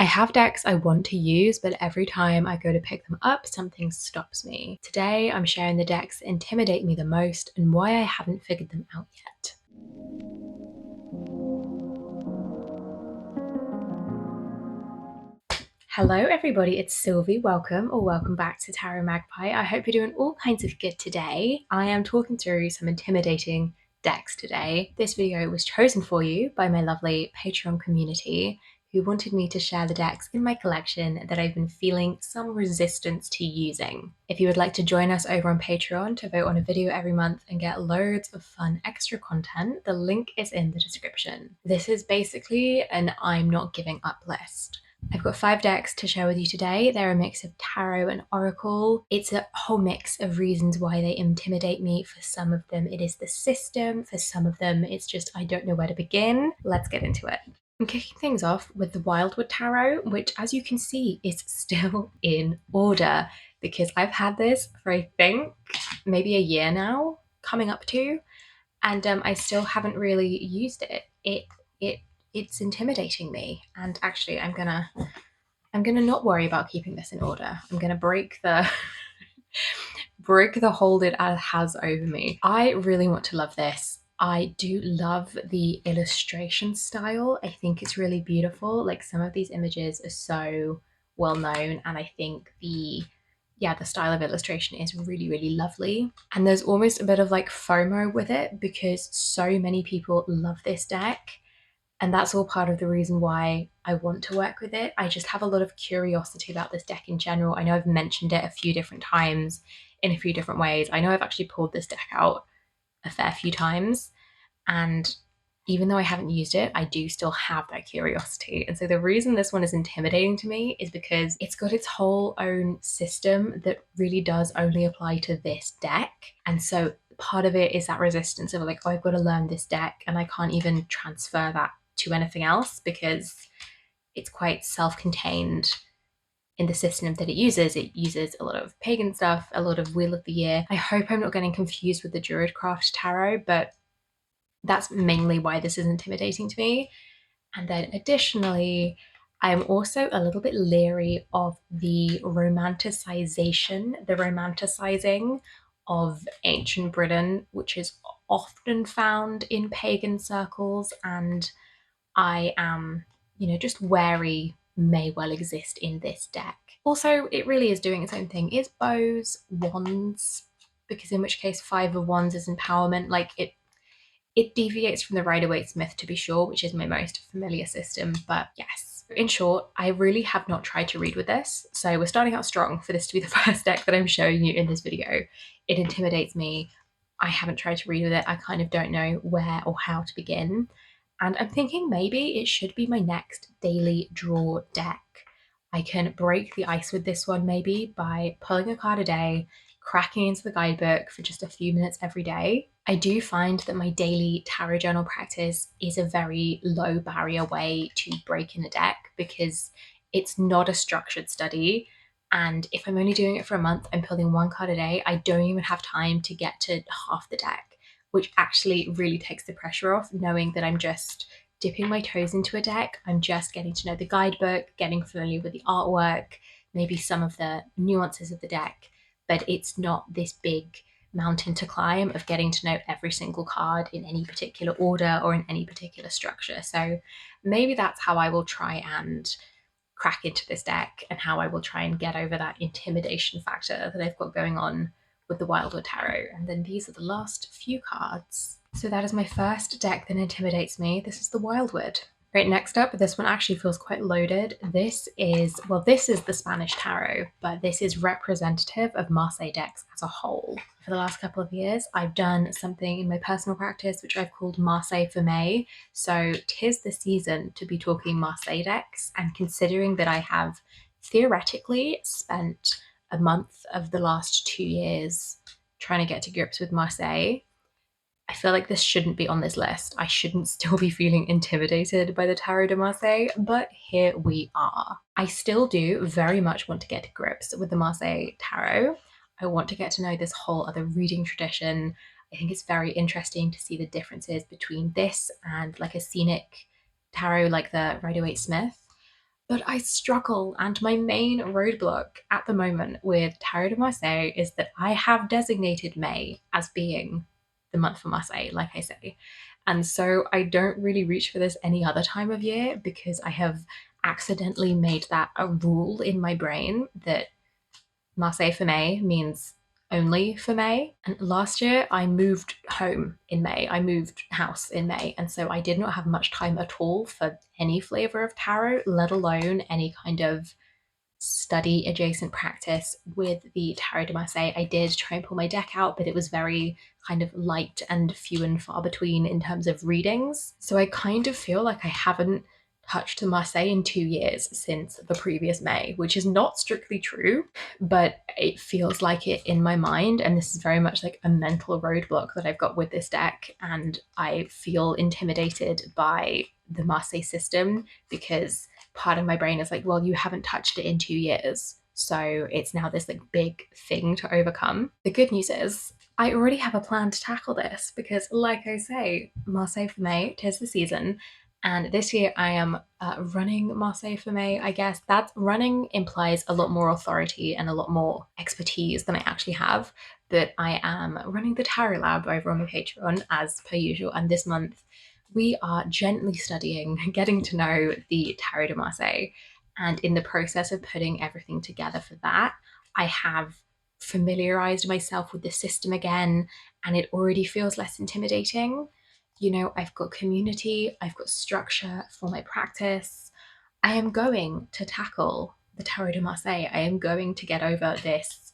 I have decks I want to use, but every time I go to pick them up, something stops me. Today, I'm sharing the decks that intimidate me the most and why I haven't figured them out yet. Hello everybody, it's Sylvie. Welcome or welcome back to Tarot Magpie. I hope you're doing all kinds of good today. I am talking through some intimidating decks today. This video was chosen for you by my lovely Patreon community who wanted me to share the decks in my collection that I've been feeling some resistance to using. If you would like to join us over on Patreon to vote on a video every month and get loads of fun extra content, the link is in the description. This is basically an I'm not giving up list. I've got 5 decks to share with you today. They're a mix of tarot and oracle. It's a whole mix of reasons why they intimidate me. For some of them, it is the system. For some of them, it's just I don't know where to begin. Let's get into it. I'm kicking things off with the Wildwood Tarot, which, as you can see, is still in order because I've had this for, I think, maybe a year now, coming up to, and I still haven't really used it. It's intimidating me, and actually I'm gonna not worry about keeping this in order. I'm gonna break the break the hold it has over me. I really want to love this. I do love the illustration style. I think it's really beautiful. Like, some of these images are so well known, and I think the style of illustration is really, really lovely. And there's almost a bit of like FOMO with it because so many people love this deck. And that's all part of the reason why I want to work with it. I just have a lot of curiosity about this deck in general. I know I've mentioned it a few different times in a few different ways. I know I've actually pulled this deck out a fair few times, and even though I haven't used it, I do still have that curiosity. And so the reason this one is intimidating to me is because it's got its whole own system that really does only apply to this deck. And so part of it is that resistance of like, oh, I've got to learn this deck and I can't even transfer that to anything else because it's quite self-contained in the system that it uses. It uses a lot of pagan stuff, a lot of Wheel of the Year. I hope I'm not getting confused with the Druidcraft Tarot, but that's mainly why this is intimidating to me. And then additionally, I'm also a little bit leery of the romanticizing of ancient Britain, which is often found in pagan circles, and I am, just wary may well exist in this deck. Also, it really is doing its own thing. It's bows, wands, because in which case 5 of Wands is empowerment. Like, it deviates from the Rider-Waite-Smith, to be sure, which is my most familiar system, but yes. In short, I really have not tried to read with this, so we're starting out strong for this to be the first deck that I'm showing you in this video. It intimidates me. I haven't tried to read with it. I kind of don't know where or how to begin. And I'm thinking maybe it should be my next daily draw deck. I can break the ice with this one maybe by pulling a card a day, cracking into the guidebook for just a few minutes every day. I do find that my daily tarot journal practice is a very low barrier way to break in a deck because it's not a structured study. And if I'm only doing it for a month, I'm pulling 1 card a day. I don't even have time to get to half the deck, which actually really takes the pressure off, knowing that I'm just dipping my toes into a deck. I'm just getting to know the guidebook, getting familiar with the artwork, maybe some of the nuances of the deck, but it's not this big mountain to climb of getting to know every single card in any particular order or in any particular structure. So maybe that's how I will try and crack into this deck, and how I will try and get over that intimidation factor that I've got going on with the Wildwood Tarot. And then these are the last few cards. So that is my first deck that intimidates me. This is the Wildwood. Right, next up, this one actually feels quite loaded. This is the Spanish Tarot, but this is representative of Marseille decks as a whole. For the last couple of years, I've done something in my personal practice which I've called Marseille for May. So 'tis the season to be talking Marseille decks, and considering that I have theoretically spent a month of the last 2 years trying to get to grips with Marseille, I feel like this shouldn't be on this list. I shouldn't still be feeling intimidated by the Tarot de Marseille, but here we are. I still do very much want to get to grips with the Marseille Tarot. I want to get to know this whole other reading tradition. I think it's very interesting to see the differences between this and like a scenic tarot like the Rider-Waite-Smith. But I struggle, and my main roadblock at the moment with Tarot de Marseille is that I have designated May as being the month for Marseille, like I say. And so I don't really reach for this any other time of year because I have accidentally made that a rule in my brain that Marseille for May means only for May. And last year I moved home in May. I moved house in May. And so I did not have much time at all for any flavor of tarot, let alone any kind of study adjacent practice with the Tarot de Marseille. I did try and pull my deck out, but it was very kind of light and few and far between in terms of readings. So I kind of feel like I haven't touched the Marseille in 2 years since the previous May, which is not strictly true, but it feels like it in my mind. And this is very much like a mental roadblock that I've got with this deck. And I feel intimidated by the Marseille system because part of my brain is like, well, you haven't touched it in 2 years. So it's now this like big thing to overcome. The good news is I already have a plan to tackle this because, like I say, Marseille for May, 'tis the season. And this year I am running Marseille for May, I guess. That running implies a lot more authority and a lot more expertise than I actually have. But I am running the Tarot Lab over on my Patreon as per usual. And this month we are gently studying, getting to know the Tarot de Marseille. And in the process of putting everything together for that, I have familiarized myself with the system again, and it already feels less intimidating. You know, I've got community, I've got structure for my practice. I am going to tackle the Tarot de Marseille. I am going to get over this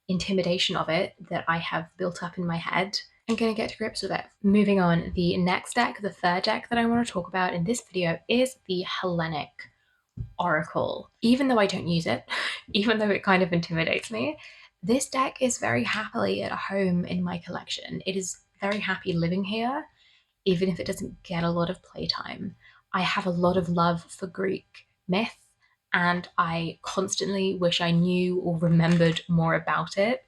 intimidation of it that I have built up in my head. I'm going to get to grips with it. Moving on, the next deck, the third deck that I want to talk about in this video is the Hellenic Oracle. Even though I don't use it, even though it kind of intimidates me, this deck is very happily at home in my collection. It is very happy living here, even if it doesn't get a lot of playtime. I have a lot of love for Greek myth, and I constantly wish I knew or remembered more about it.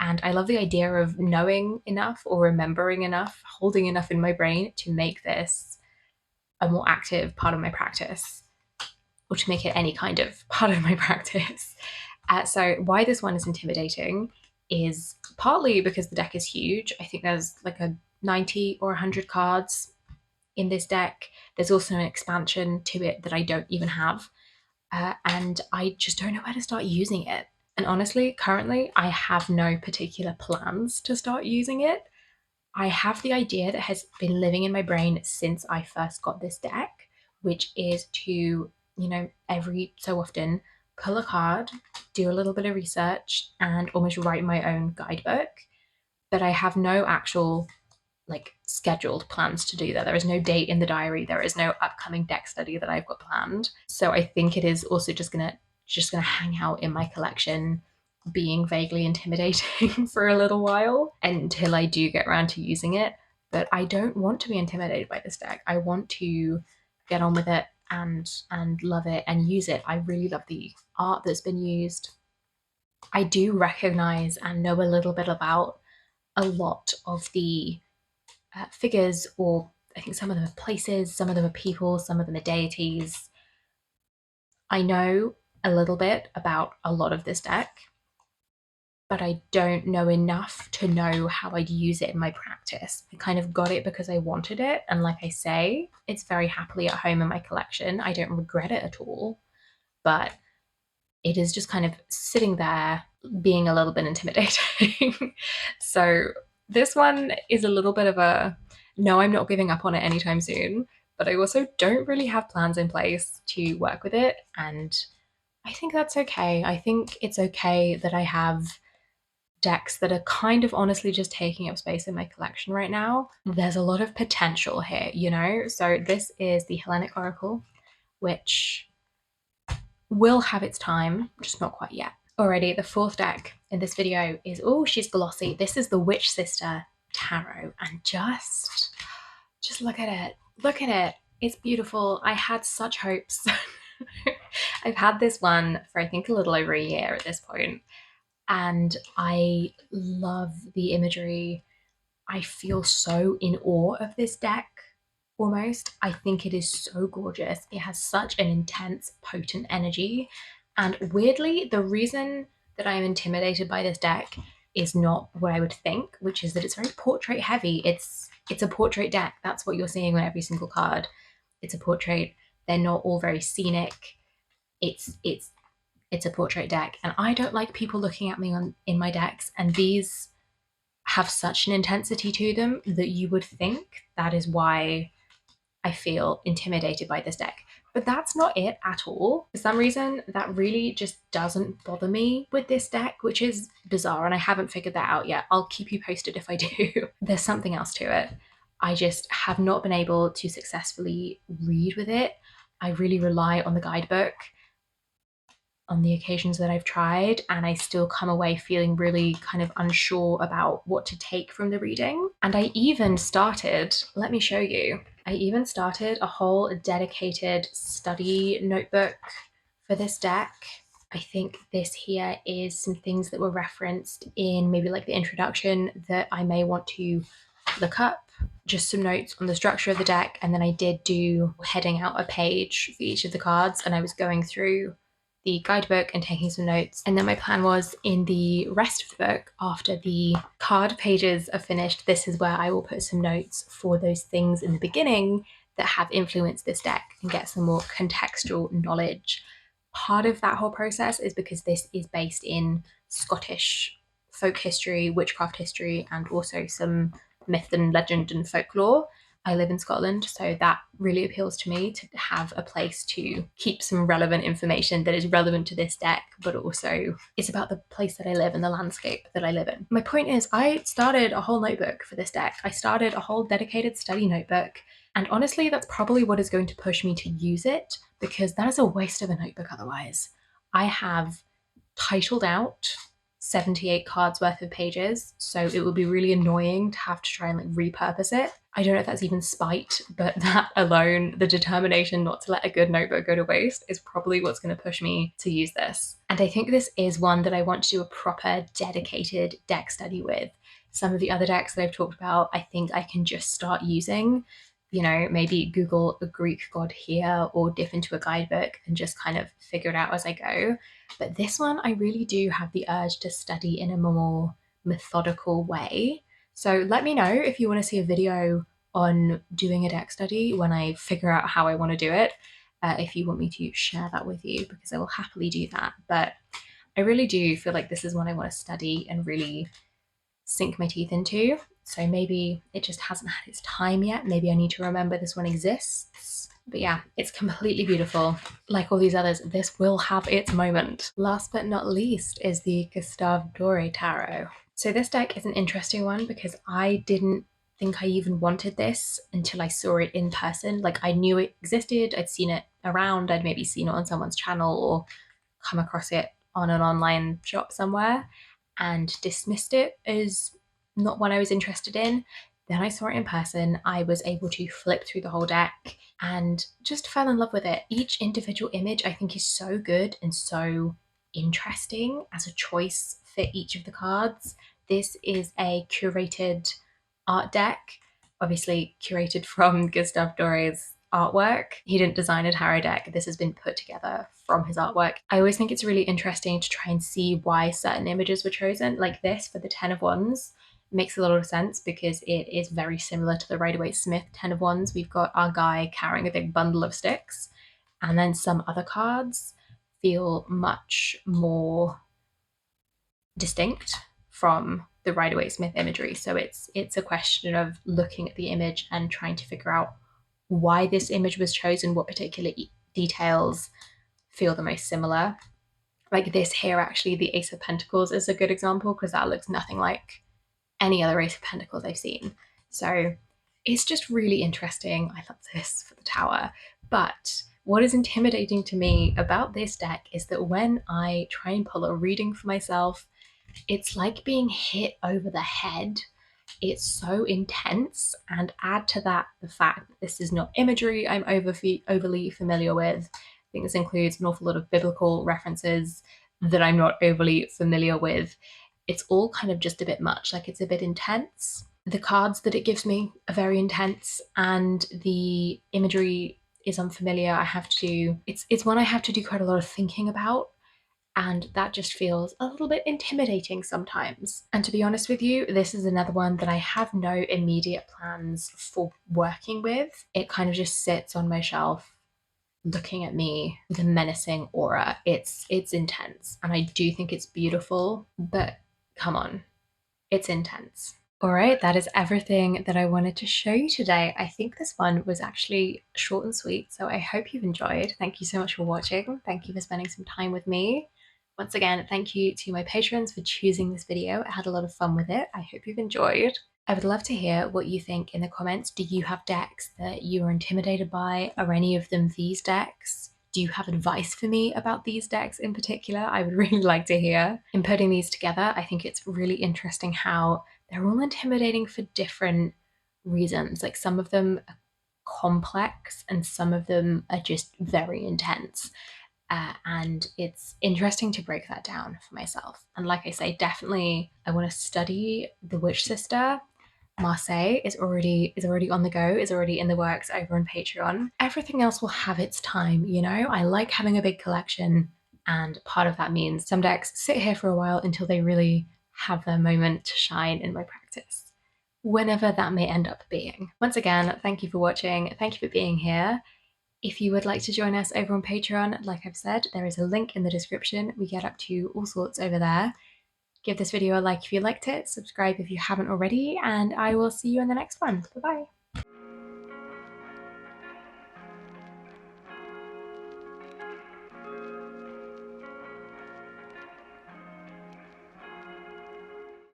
And I love the idea of knowing enough or remembering enough, holding enough in my brain to make this a more active part of my practice, or to make it any kind of part of my practice. So why this one is intimidating is partly because the deck is huge. I think there's like a 90 or 100 cards in this deck. There's also an expansion to it that I don't even have. And I just don't know where to start using it. And honestly, currently, I have no particular plans to start using it. I have the idea that has been living in my brain since I first got this deck, which is to, every so often pull a card, do a little bit of research, and almost write my own guidebook. But I have no actual scheduled plans to do that. There is no date in the diary. There is no upcoming deck study that I've got planned. So I think it is also just gonna hang out in my collection, being vaguely intimidating for a little while until I do get around to using it. But I don't want to be intimidated by this deck. I want to get on with it and love it and use it. I really love the art that's been used. I do recognize and know a little bit about a lot of the figures, or I think some of them are places, some of them are people, some of them are deities. I know a little bit about a lot of this deck, but I don't know enough to know how I'd use it in my practice. I kind of got it because I wanted it, and like I say, it's very happily at home in my collection. I don't regret it at all, but it is just kind of sitting there being a little bit intimidating. So this one is a little bit of a no, I'm not giving up on it anytime soon, but I also don't really have plans in place to work with it. And I think that's okay. I think it's okay that I have decks that are kind of honestly just taking up space in my collection right now. There's a lot of potential here, you know? So this is the Hellenic Oracle, which will have its time, just not quite yet. Alrighty, the fourth deck in this video is, oh, she's glossy. This is the Witch Sister Tarot, and just look at it. Look at it. It's beautiful. I had such hopes. I've had this one for I think a little over a year at this point, and I love the imagery. I feel so in awe of this deck. almost. I think it is so gorgeous. It has such an intense, potent energy. And weirdly, the reason that I am intimidated by this deck is not what I would think, which is that it's very portrait heavy. It's a portrait deck. That's what you're seeing on every single card. It's a portrait. They're not all very scenic. It's a portrait deck. And I don't like people looking at me in my decks. And these have such an intensity to them that you would think that is why I feel intimidated by this deck. But that's not it at all. For some reason, that really just doesn't bother me with this deck, which is bizarre, and I haven't figured that out yet. I'll keep you posted if I do. There's something else to it. I just have not been able to successfully read with it. I really rely on the guidebook on the occasions that I've tried, and I still come away feeling really kind of unsure about what to take from the reading. And I even started, let me show you, I even started a whole dedicated study notebook for this deck. I think this here is some things that were referenced in maybe like the introduction that I may want to look up, just some notes on the structure of the deck. And then I did do heading out a page for each of the cards, and I was going through the guidebook and taking some notes. And then my plan was in the rest of the book, after the card pages are finished, this is where I will put some notes for those things in the beginning that have influenced this deck and get some more contextual knowledge. Part of that whole process is because this is based in Scottish folk history, witchcraft history, and also some myth and legend and folklore. I live in Scotland, so that really appeals to me to have a place to keep some relevant information that is relevant to this deck, but also it's about the place that I live and the landscape that I live in. My point is, I started a whole notebook for this deck. I started a whole dedicated study notebook, and honestly, that's probably what is going to push me to use it, because that is a waste of a notebook otherwise. I have titled out 78 cards worth of pages, so it would be really annoying to have to try and like repurpose it. I don't know if that's even spite, but that alone, the determination not to let a good notebook go to waste, is probably what's going to push me to use this. And I think this is one that I want to do a proper dedicated deck study with. Some of the other decks that I've talked about, I think I can just start using, you know, maybe Google a Greek god here or dip into a guidebook and just kind of figure it out as I go. But this one, I really do have the urge to study in a more methodical way. So let me know if you want to see a video on doing a deck study when I figure out how I want to do it. If you want me to share that with you, because I will happily do that. But I really do feel like this is one I want to study and really sink my teeth into. So maybe it just hasn't had its time yet. Maybe I need to remember this one exists. But yeah, it's completely beautiful. Like all these others, this will have its moment. Last but not least is the Gustave Doré Tarot. So this deck is an interesting one because I didn't think I even wanted this until I saw it in person. Like I knew it existed, I'd seen it around, I'd maybe seen it on someone's channel or come across it on an online shop somewhere and dismissed it as not one I was interested in. Then I saw it in person. I was able to flip through the whole deck and just fell in love with it. Each individual image I think is so good and so interesting as a choice for each of the cards. This is a curated art deck, obviously curated from Gustave Doré's artwork. He didn't design a tarot deck. This has been put together from his artwork. I always think it's really interesting to try and see why certain images were chosen. Like this for the Ten of Wands makes a lot of sense because it is very similar to the Rider-Waite-Smith Ten of Wands. We've got our guy carrying a big bundle of sticks, and then some other cards feel much more distinct from the Rider-Waite-Smith imagery. So it's a question of looking at the image and trying to figure out why this image was chosen, what particular details feel the most similar. Like this here, actually, the Ace of Pentacles is a good example because that looks nothing like any other Ace of Pentacles I've seen. So it's just really interesting. I love this for the Tower. But what is intimidating to me about this deck is that when I try and pull a reading for myself, it's like being hit over the head. It's so intense, and add to that the fact that this is not imagery I'm overly familiar with. I think this includes an awful lot of biblical references that I'm not overly familiar with. It's all kind of just a bit much, like it's a bit intense. The cards that it gives me are very intense, and the imagery is unfamiliar. I have to do it's one I have to do quite a lot of thinking about, and that just feels a little bit intimidating sometimes. And to be honest with you, this is another one that I have no immediate plans for working with. It kind of just sits on my shelf looking at me with a menacing aura. It's intense, and I do think it's beautiful, but come on, it's intense. All right, that is everything that I wanted to show you today. I think this one was actually short and sweet, so I hope you've enjoyed. Thank you so much for watching. Thank you for spending some time with me. Once again, thank you to my patrons for choosing this video. I had a lot of fun with it. I hope you've enjoyed. I would love to hear what you think in the comments. Do you have decks that you are intimidated by? Are any of them these decks? Do you have advice for me about these decks in particular? I would really like to hear. In putting these together, I think it's really interesting how they're all intimidating for different reasons. Like some of them are complex and some of them are just very intense. And it's interesting to break that down for myself. And like I say, definitely I want to study the Witch Sister. Marseille is already on the go, is already in the works over on Patreon. Everything else will have its time, you know? I like having a big collection, and part of that means some decks sit here for a while until they really have their moment to shine in my practice, whenever that may end up being. Once again, thank you for watching, thank you for being here. If you would like to join us over on Patreon, like I've said, there is a link in the description. We get up to all sorts over there. Give this video a like if you liked it, subscribe if you haven't already, and I will see you in the next one. Bye bye.